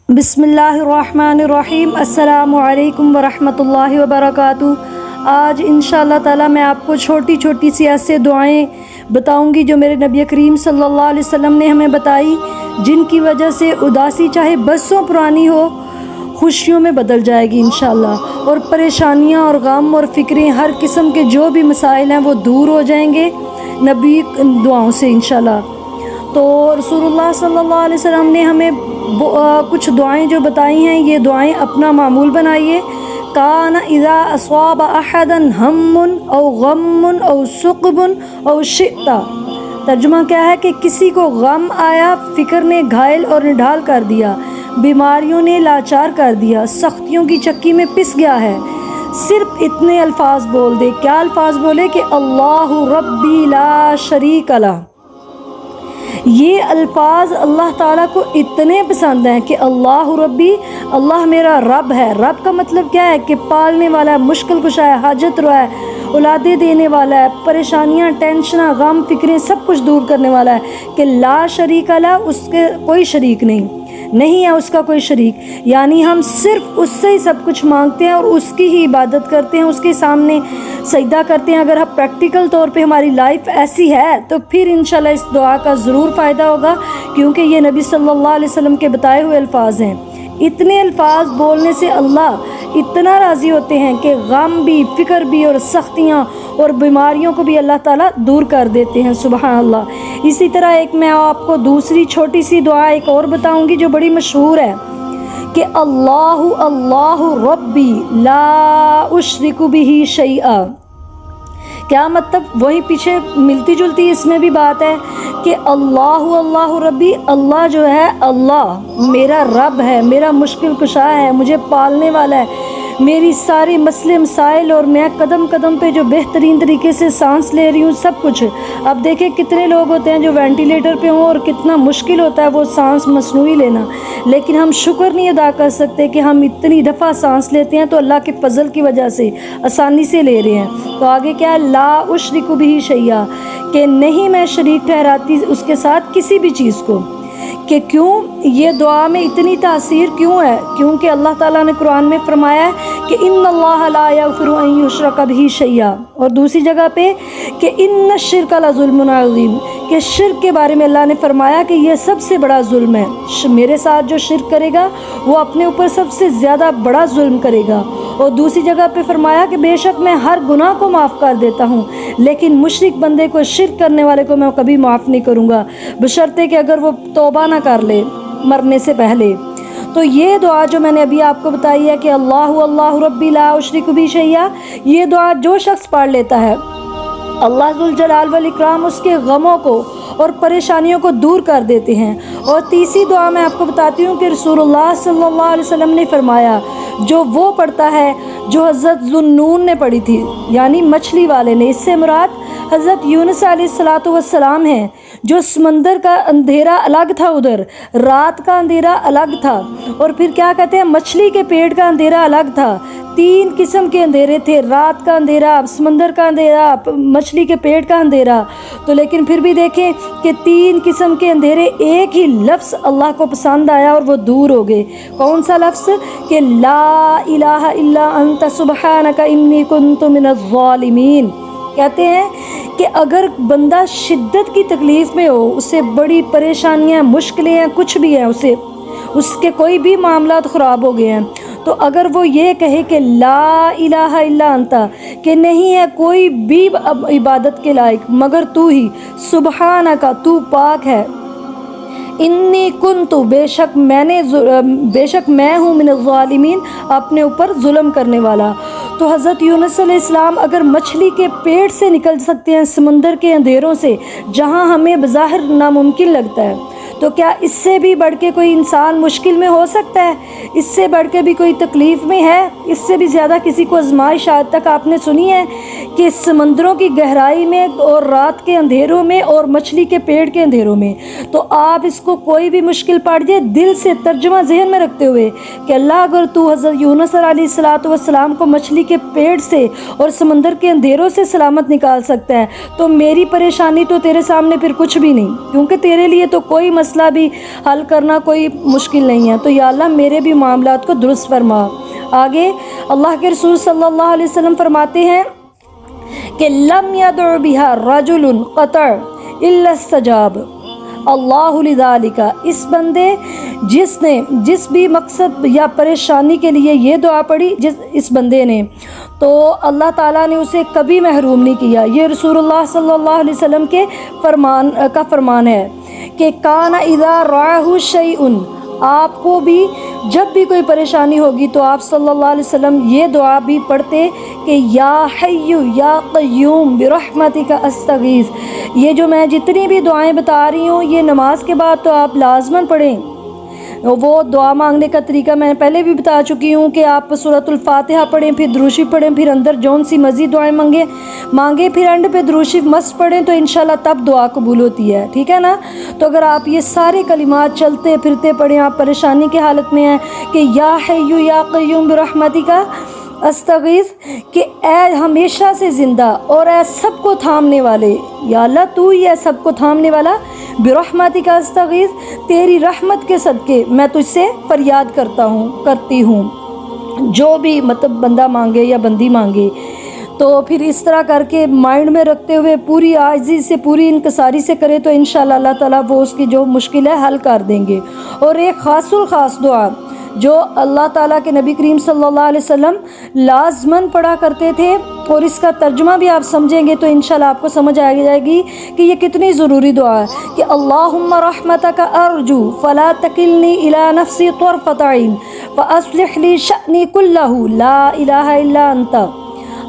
बिस्मिल्लाहिर्रहमानिर्रहीम। अस्सलामु अलैकुम वरहमतुल्लाहि वबरकातुहू। आज इंशाअल्लाह ताला मैं आपको छोटी छोटी सी ऐसे दुआएं बताऊंगी जो मेरे नबी करीम सल्लल्लाहु अलैहि वसल्लम ने हमें बताई, जिनकी वजह से उदासी चाहे बरसों पुरानी हो खुशियों में बदल जाएगी इंशाअल्लाह, और परेशानियां और गम और फ़िक्रें हर किस्म के जो भी मसाइल हैं वो दूर हो जाएंगे नबी दुआओं से इंशाअल्लाह। तो रसूलुल्लाह सल्लल्लाहु अलैहि वसल्लम ने हमें कुछ दुआएं जो बताई हैं, ये दुआएं अपना मामूल बनाइए। काना इज़ा अस्वाब अहदन हम्मुन औ गम्मुन औ सुक़बुन औ शित्ता। तर्जुमा क्या है कि किसी को गम आया, फ़िक्र ने घायल और निढाल कर दिया, बीमारियों ने लाचार कर दिया, सख्तियों की चक्की में पिस गया है, सिर्फ इतने अल्फाज बोल दे। क्या अल्फाज बोले कि अल्लाहु रब्बी ला शरीक लह। ये अल्फाज अल्लाह ताला को इतने पसंद हैं कि अल्लाह रब्बी, अल्लाह मेरा रब है। रब का मतलब क्या है कि पालने वाला है, मुश्किल कुशा है, हाजत रवा है, औलादे देने वाला है, परेशानियां, टेंशन, गम, फिक्रें सब कुछ दूर करने वाला है। कि ला शरीक ला, उसके कोई शरीक नहीं है उसका कोई शरीक। यानी हम सिर्फ उससे ही सब कुछ मांगते हैं और उसकी ही इबादत करते हैं, उसके सामने सजदा करते हैं। अगर हम प्रैक्टिकल तौर पे हमारी लाइफ ऐसी है तो फिर इंशाल्लाह इस दुआ का ज़रूर फ़ायदा होगा, क्योंकि ये नबी सल्लल्लाहु अलैहि वसल्लम के बताए हुए अल्फाज हैं। इतने अल्फाज बोलने से अल्लाह इतना राज़ी होते हैं कि गम भी, फ़िक्र भी और सख्तियाँ और बीमारियों को भी अल्लाह ताला दूर कर देते हैं। सुबहान अल्लाह। इसी तरह एक मैं आपको दूसरी छोटी सी दुआ एक और बताऊंगी जो बड़ी मशहूर है कि अल्लाहु अल्लाहु रब्बी ला उशरिकु बिही शैआ। क्या मतलब, वही पीछे मिलती जुलती इसमें भी बात है कि अल्लाहु अल्लाहु रब्बी, अल्लाह जो है अल्लाह मेरा रब है, मेरा मुश्किल कुशा है, मुझे पालने वाला है, मेरी सारी मसले मसाइल, और मैं कदम कदम पे जो बेहतरीन तरीके से सांस ले रही हूँ सब कुछ। अब देखें कितने लोग होते हैं जो वेंटिलेटर पे हों और कितना मुश्किल होता है वो सांस मसनूई लेना, लेकिन हम शुक्र नहीं अदा कर सकते कि हम इतनी दफ़ा सांस लेते हैं तो अल्लाह के फ़ज़ल की वजह से आसानी से ले रहे हैं। तो आगे क्या है, ला उशरिकु बिही शैया, कि नहीं मैं शरीक ठहराती उसके साथ किसी भी चीज़ को। कि क्यों ये दुआ में इतनी तासीर क्यों है? क्योंकि अल्लाह ताला ने कुरान में फरमाया है कि इन्नल्लाह ला यग़फ़िरु अन युशरका बिही शैया, और दूसरी जगह पे कि इन्न शिर्क लज़ुल्मुन अज़ीम, कि शिर्क के बारे में अल्लाह ने फरमाया कि यह सबसे बड़ा जुल्म है। मेरे साथ जो शिर्क करेगा वो अपने ऊपर सबसे ज़्यादा बड़ा जुल्म करेगा। और दूसरी जगह पे फरमाया कि बेशक मैं हर गुनाह को माफ़ कर देता हूँ, लेकिन मुशरिक बंदे को, शिर्क करने वाले को मैं कभी माफ़ नहीं करूँगा, बशर्ते कि अगर वो तौबा ना कर ले मरने से पहले। तो ये दुआ जो मैंने अभी आपको बताई है कि अल्लाहु अल्लाहु रब्बी ला उशरिकु बिही शैया, ये दुआ जो शख्स पढ़ लेता है अल्लाह जुल जलाल वल इकराम उसके गमों को और परेशानियों को दूर कर देते हैं। और तीसरी दुआ मैं आपको बताती हूँ कि रसूलुल्लाह सल्लल्लाहु अलैहि वसल्लम ने फरमाया, जो वो पढ़ता है जो हज़रत ज़ुन्नून ने पढ़ी थी, यानी मछली वाले ने, इससे मुराद हज़रत यूनुस अलैहिस्सलातु वस्सलाम हैं, जो समंदर का अंधेरा अलग था, उधर रात का अंधेरा अलग था, और फिर क्या कहते हैं मछली के पेट का अंधेरा अलग था। तीन किस्म के अंधेरे थे, रात का अंधेरा, समंदर का अंधेरा, मछली के पेट का अंधेरा। तो लेकिन फिर भी देखें कि तीन किस्म के अंधेरे एक ही लफ्ज़ अल्लाह को पसंद आया और वो दूर हो गए। कौन सा लफ्ज़? कि ला इलाहा इल्ला अंत सुब्हानका इन्नी कुन्तु मिनज़ ज़ालिमीन। कहते हैं कि अगर बंदा शिद्दत की तकलीफ़ में हो, उसे बड़ी परेशानियां, मुश्किलें हैं, कुछ भी है, उसके कोई भी मामलात ख़राब हो गए हैं, तो अगर वो ये कहे कि ला इलाहा इल्ला अंता, कि नहीं है कोई भी इबादत के लायक मगर तू ही, सुब्हानका तू पाक है, इन्नी कुन्तु बेशक मैं हूँ मिनज़ ज़ालिमीन अपने ऊपर जुल्म करने वाला। तो हज़रत यूनुस अलैहिस्सलाम अगर मछली के पेट से निकल सकते हैं, समंदर के अंधेरों से, जहाँ हमें बज़ाहिर नामुमकिन लगता है, तो क्या इससे भी बढ़ के कोई इंसान मुश्किल में हो सकता है? इससे बढ़ के भी कोई तकलीफ़ में है? इससे भी ज़्यादा किसी को आजमाइश आज तक आपने सुनी है कि समंदरों की गहराई में और रात के अंधेरों में और मछली के पेट के अंधेरों में? तो आप इसको कोई भी मुश्किल पड़ जाए, दिल से तर्जुमा जहन में रखते हुए कि अल्लाह अगर तू हज़रत यूनुस अलैहिस्सलातु वस्सलाम को मछली के पेट से और समंदर के अंधेरों से सलामत निकाल सकता है, तो मेरी परेशानी तो तेरे सामने फिर कुछ भी नहीं, क्योंकि तेरे लिए तो कोई مسئلہ بھی حل کرنا کوئی مشکل نہیں ہے، تو یا اللہ میرے بھی معاملات کو درست فرما۔ آگے اللہ کے رسول صلی اللہ علیہ وسلم فرماتے ہیں کہ لم يدع بها رجل قطع الا استجاب اللہ لذالک، اس بندے جس بھی مقصد یا پریشانی کے لیے یہ دعا پڑھی اس بندے نے، تو اللہ تعالیٰ نے اسے کبھی محروم نہیں کیا۔ یہ رسول اللہ صلی اللہ علیہ وسلم کے فرمان ہے کہ کان اذا رعاہ شیء، آپ کو بھی جب بھی کوئی پریشانی ہوگی تو آپ صلی اللہ علیہ وسلم یہ دعا بھی پڑھتے کہ یا حی یا قیوم برحمتک استغیث۔ یہ جو میں جتنی بھی دعائیں بتا رہی ہوں یہ نماز کے بعد تو آپ لازماً پڑھیں۔ وہ دعا مانگنے کا طریقہ میں نے پہلے بھی بتا چکی ہوں کہ آپ سورۃ الفاتحہ پڑھیں، پھر درود شریف پڑھیں، پھر اندر جون سی مزید دعائیں مانگیں، پھر اینڈ پہ درود شریف مست پڑھیں تو انشاءاللہ تب دعا قبول ہوتی ہے، ٹھیک ہے نا۔ تو اگر آپ یہ سارے کلمات چلتے پھرتے پڑھیں، آپ پریشانی کی حالت میں ہیں کہ یا حی یا قیوم برحمتک استغیث، کہ اے ہمیشہ سے زندہ اور اے سب کو تھامنے والے، یا اللہ تو ہی ہے سب کو تھامنے والا، برحمتک استغیث، تیری رحمت کے صدقے میں تجھ سے فریاد کرتی ہوں، جو بھی مطلب بندہ مانگے یا بندی مانگے۔ تو پھر اس طرح کر کے مائنڈ میں رکھتے ہوئے پوری عاجزی سے پوری انکساری سے کرے تو انشاءاللہ اللہ تعالیٰ وہ اس کی جو مشکل ہے حل کر دیں گے۔ اور ایک خاص الخاص دعا جو اللہ تعالیٰ کے نبی کریم صلی اللہ علیہ وسلم لازماً پڑھا کرتے تھے، اور اس کا ترجمہ بھی آپ سمجھیں گے تو انشاءاللہ آپ کو سمجھ آ جائے گی کہ یہ کتنی ضروری دعا ہے کہ اللہم رحمتک ارجو فلا تکلنی الی نفسی طرفۃ عین فاصلح لی شأنی کلہ لا الہ الا انت۔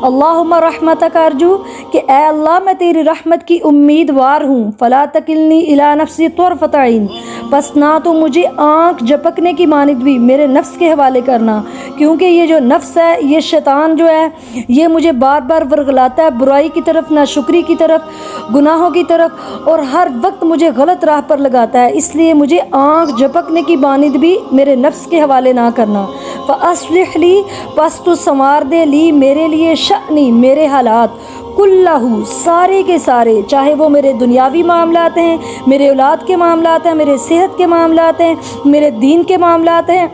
اللہم رحمتک ارجو، کہ اے اللہ میں تیری رحمت کی امیدوار ہوں، فلا تکلنی الی نفسی طرفۃ عین، بس نہ تو مجھے آنکھ جھپکنے کی مانند بھی میرے نفس کے حوالے کرنا، کیونکہ یہ جو نفس ہے، یہ شیطان جو ہے، یہ مجھے بار بار ورگلاتا ہے برائی کی طرف، ناشکری کی طرف، گناہوں کی طرف، اور ہر وقت مجھے غلط راہ پر لگاتا ہے، اس لیے مجھے آنکھ جھپکنے کی مانند بھی میرے نفس کے حوالے نہ کرنا۔ فاصلح لی، پس تو سنوار دے، لی میرے لیے، شأنی میرے حالات، کلہ سارے کے سارے، چاہے وہ میرے دنیاوی معاملات ہیں، میرے اولاد کے معاملات ہیں، میرے صحت کے معاملات ہیں، میرے دین کے معاملات ہیں،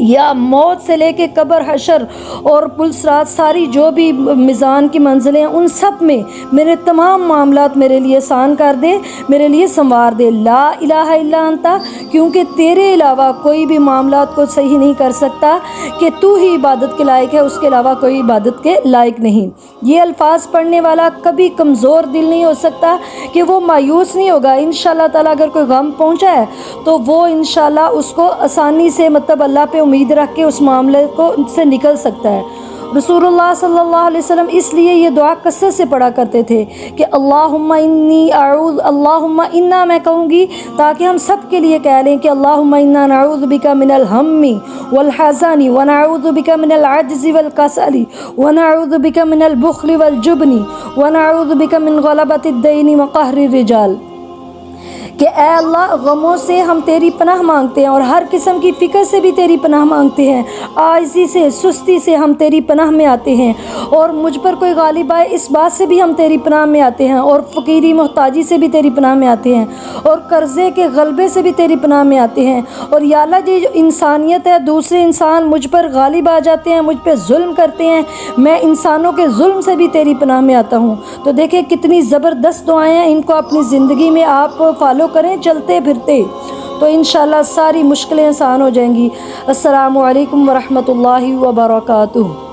یا موت سے لے کے قبر، حشر اور پل صراط، ساری جو بھی میزان کی منزلیں ہیں ان سب میں میرے تمام معاملات میرے لیے آسان کر دے، میرے لیے سنوار دے، لا الہ الا انت، کیونکہ تیرے علاوہ کوئی بھی معاملات کو صحیح نہیں کر سکتا، کہ تو ہی عبادت کے لائق ہے، اس کے علاوہ کوئی عبادت کے لائق نہیں۔ یہ الفاظ پڑھنے والا کبھی کمزور دل نہیں ہو سکتا، کہ وہ مایوس نہیں ہوگا۔ انشاءاللہ تعالیٰ اگر کوئی غم پہنچا ہے تو وہ انشاءاللہ اس کو آسانی سے مطلب اللہ پہ امید رکھ کے اس معاملے کو سے نکل سکتا ہے۔ رسول اللہ صلی اللہ علیہ وسلم اس لیے یہ دعا کثرت سے پڑھا کرتے تھے کہ اللہم انی اعوذ، اللہم انا میں کہوں گی تاکہ ہم سب کے لیے کہہ لیں کہ اللہم انا نعوذ بک من الہم والحزن ونعوذ بک من العجز والکسل ونعوذ بک من البخل والجبن ونعوذ بک من غلبۃ الدین وقہر الرجال، کہ اے اللہ غموں سے ہم تیری پناہ مانگتے ہیں، اور ہر قسم کی فکر سے بھی تیری پناہ مانگتے ہیں، عاجزی سے، سستی سے ہم تیری پناہ میں آتے ہیں، اور مجھ پر کوئی غالب آئے اس بات سے بھی ہم تیری پناہ میں آتے ہیں، اور فقیری محتاجی سے بھی تیری پناہ میں آتے ہیں، اور قرضے کے غلبے سے بھی تیری پناہ میں آتے ہیں، اور یا اللہ یہ جو انسانیت ہے، دوسرے انسان مجھ پر غالب آ جاتے ہیں، مجھ پہ ظلم کرتے ہیں، میں انسانوں کے ظلم سے بھی تیری پناہ میں آتا ہوں۔ تو دیکھیں کتنی زبردست دعائیں ہیں، ان کو اپنی زندگی میں آپ فالو کریں چلتے پھرتے، تو انشاءاللہ ساری مشکلیں آسان ہو جائیں گی۔ السلام علیکم ورحمۃ اللہ وبرکاتہ۔